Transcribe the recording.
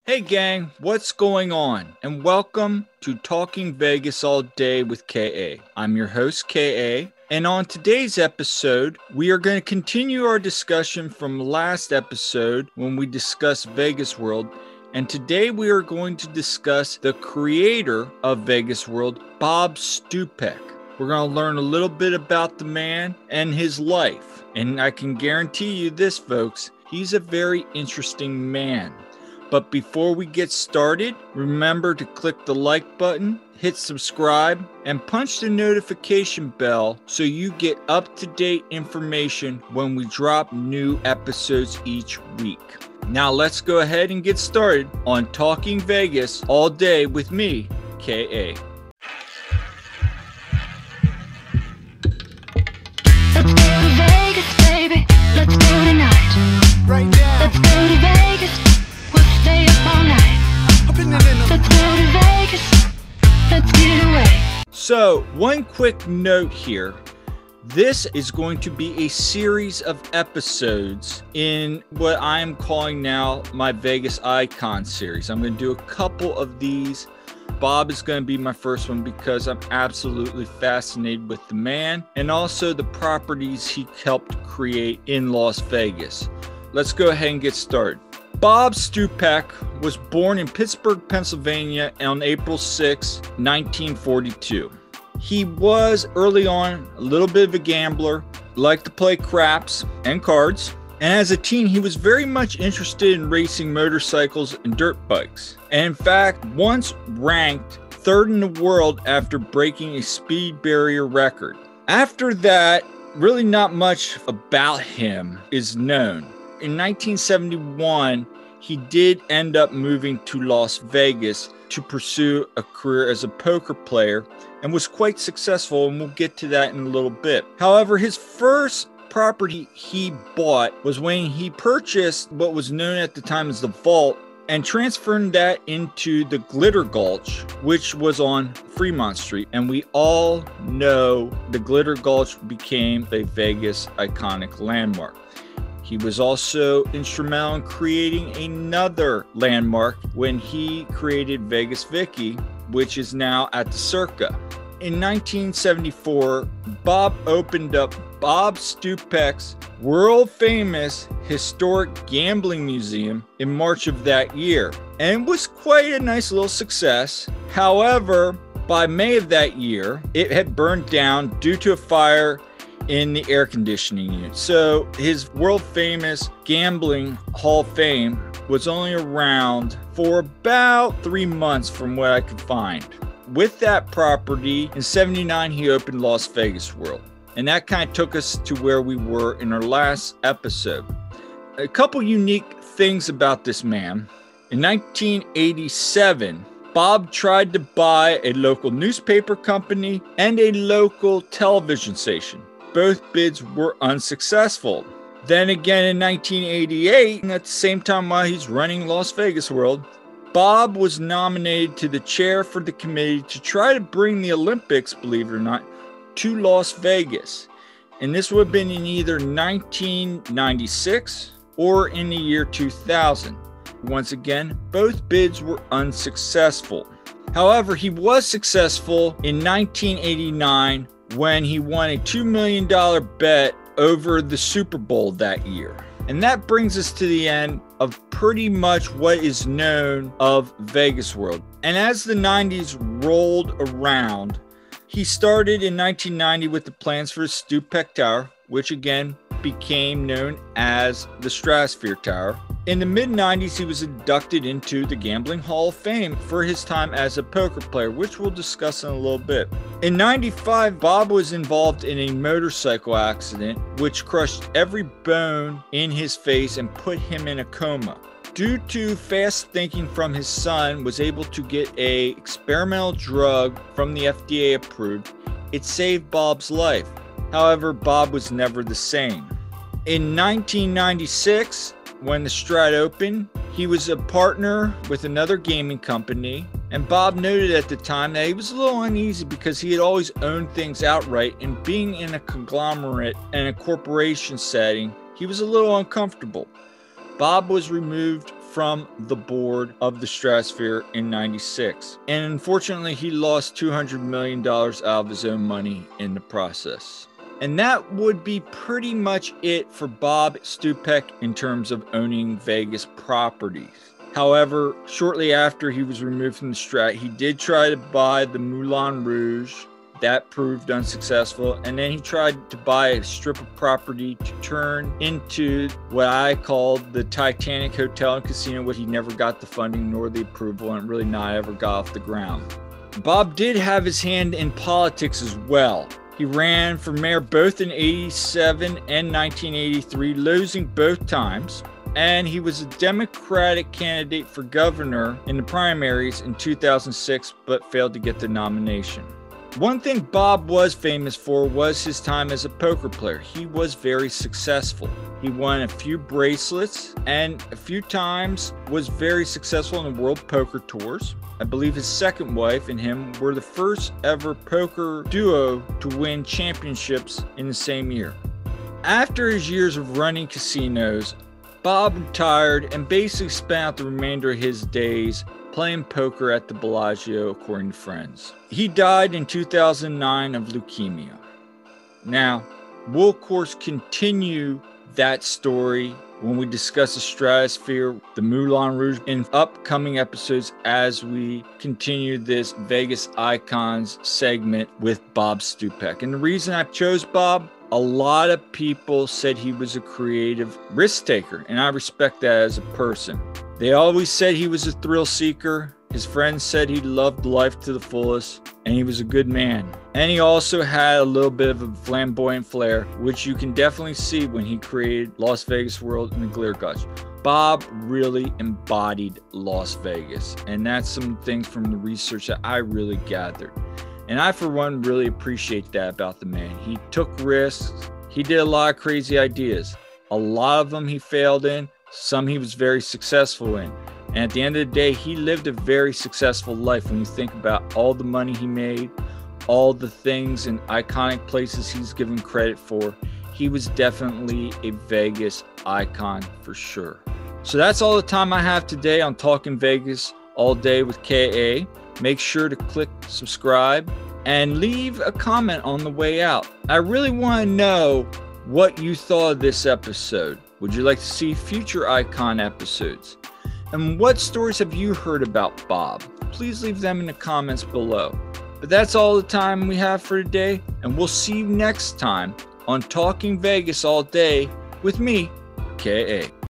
Hey gang, what's going on? And welcome to Talking Vegas All Day with KA. I'm your host KA, and on today's episode, we are going to continue our discussion from last episode when we discussed Vegas World. And today we are going to discuss the creator of Vegas World, Bob Stupak. We're going to learn a little bit about the man and his life. And I can guarantee you this, folks, he's a very interesting man. But before we get started, remember to click the like button, hit subscribe, and punch the notification bell so you get up-to-date information when we drop new episodes each week. Now let's go ahead and get started on Talking Vegas all day with me, KA. Let's go to Vegas, baby. Let's go tonight. Right now. Let's go to Vegas. We'll stay up all night. Let's go to Vegas. Let's get away. So, one quick note here. This is going to be a series of episodes in what I'm calling now my Vegas Icon series. I'm going to do a couple of these. Bob is going to be my first one because I'm absolutely fascinated with the man and also the properties he helped create in Las Vegas. Let's go ahead and get started. Bob Stupak was born in Pittsburgh, Pennsylvania on April 6, 1942. He was early on a little bit of a gambler, liked to play craps and cards, and as a teen he was very much interested in racing motorcycles and dirt bikes, and in fact once ranked third in the world after breaking a speed barrier record. After that, really not much about him is known. In 1971, he did end up moving to Las Vegas to pursue a career as a poker player and was quite successful, and we'll get to that in a little bit. However, his first property he bought was when he purchased what was known at the time as the Vault and transferred that into the Glitter Gulch, which was on Fremont Street. And we all know the Glitter Gulch became a Vegas iconic landmark. He was also instrumental in creating another landmark when he created Vegas Vicky, which is now at the Circa. In 1974, Bob opened up Bob Stupak's world-famous historic gambling museum in March of that year, and it was quite a nice little success. However, by May of that year, it had burned down due to a fire in the air conditioning unit. So his world famous gambling Hall of Fame was only around for about 3 months from what I could find. With that property, in '79 he opened Las Vegas World, and that kind of took us to where we were in our last episode. A couple unique things about this man. In 1987, Bob tried to buy a local newspaper company and a local television station. Both bids were unsuccessful. Then again in 1988, at the same time while he's running Las Vegas World, Bob was nominated to the chair for the committee to try to bring the Olympics, believe it or not, to Las Vegas. And this would have been in either 1996 or in the year 2000. Once again, both bids were unsuccessful. However, he was successful in 1989 when he won a $2 million bet over the Super Bowl that year. And that brings us to the end of pretty much what is known of Vegas World. And as the 90s rolled around, he started in 1990 with the plans for Stupak Tower, which again became known as the Stratosphere Tower. In the mid-90s, he was inducted into the Gambling Hall of Fame for his time as a poker player, which we'll discuss in a little bit. In '95, Bob was involved in a motorcycle accident, which crushed every bone in his face and put him in a coma. Due to fast thinking from his son, was able to get a experimental drug from the FDA approved. It saved Bob's life. However, Bob was never the same. In 1996, when the Strat opened, he was a partner with another gaming company, and Bob noted at the time that he was a little uneasy because he had always owned things outright, and being in a conglomerate and a corporation setting, he was a little uncomfortable. Bob was removed from the board of the Stratosphere in '96. And unfortunately, he lost $200 million out of his own money in the process. And that would be pretty much it for Bob Stupak in terms of owning Vegas properties. However, shortly after he was removed from the Strat, he did try to buy the Moulin Rouge. That proved unsuccessful. And then he tried to buy a strip of property to turn into what I called the Titanic Hotel and Casino, but he never got the funding nor the approval, and really not ever got off the ground. Bob did have his hand in politics as well. He ran for mayor both in '87 and 1983, losing both times. And he was a Democratic candidate for governor in the primaries in 2006, but failed to get the nomination. One thing Bob was famous for was his time as a poker player. He was very successful. He won a few bracelets and a few times was very successful in the World Poker Tours. I believe his second wife and him were the first ever poker duo to win championships in the same year. After his years of running casinos, Bob retired and basically spent out the remainder of his days playing poker at the Bellagio, according to friends. He died in 2009 of leukemia. Now, we'll of course continue that story when we discuss the Stratosphere, the Moulin Rouge, in upcoming episodes as we continue this Vegas Icons segment with Bob Stupak. And the reason I chose Bob, a lot of people said he was a creative risk taker, and I respect that as a person. They always said he was a thrill seeker. His friends said he loved life to the fullest, and he was a good man. And he also had a little bit of a flamboyant flair, which you can definitely see when he created Las Vegas World and the Glitter Gauge. Bob really embodied Las Vegas, and that's some things from the research that I really gathered. And I, for one, really appreciate that about the man. He took risks. He did a lot of crazy ideas. A lot of them he failed in. Some he was very successful in. And at the end of the day, he lived a very successful life when you think about all the money he made, all the things and iconic places he's given credit for. He was definitely a Vegas icon for sure. So that's all the time I have today on Talking Vegas All Day with KA. Make sure to click subscribe and leave a comment on the way out. I really want to know what you thought of this episode. Would you like to see future Icon episodes? And what stories have you heard about Bob? Please leave them in the comments below. But that's all the time we have for today, and we'll see you next time on Talking Vegas All Day with me, KA.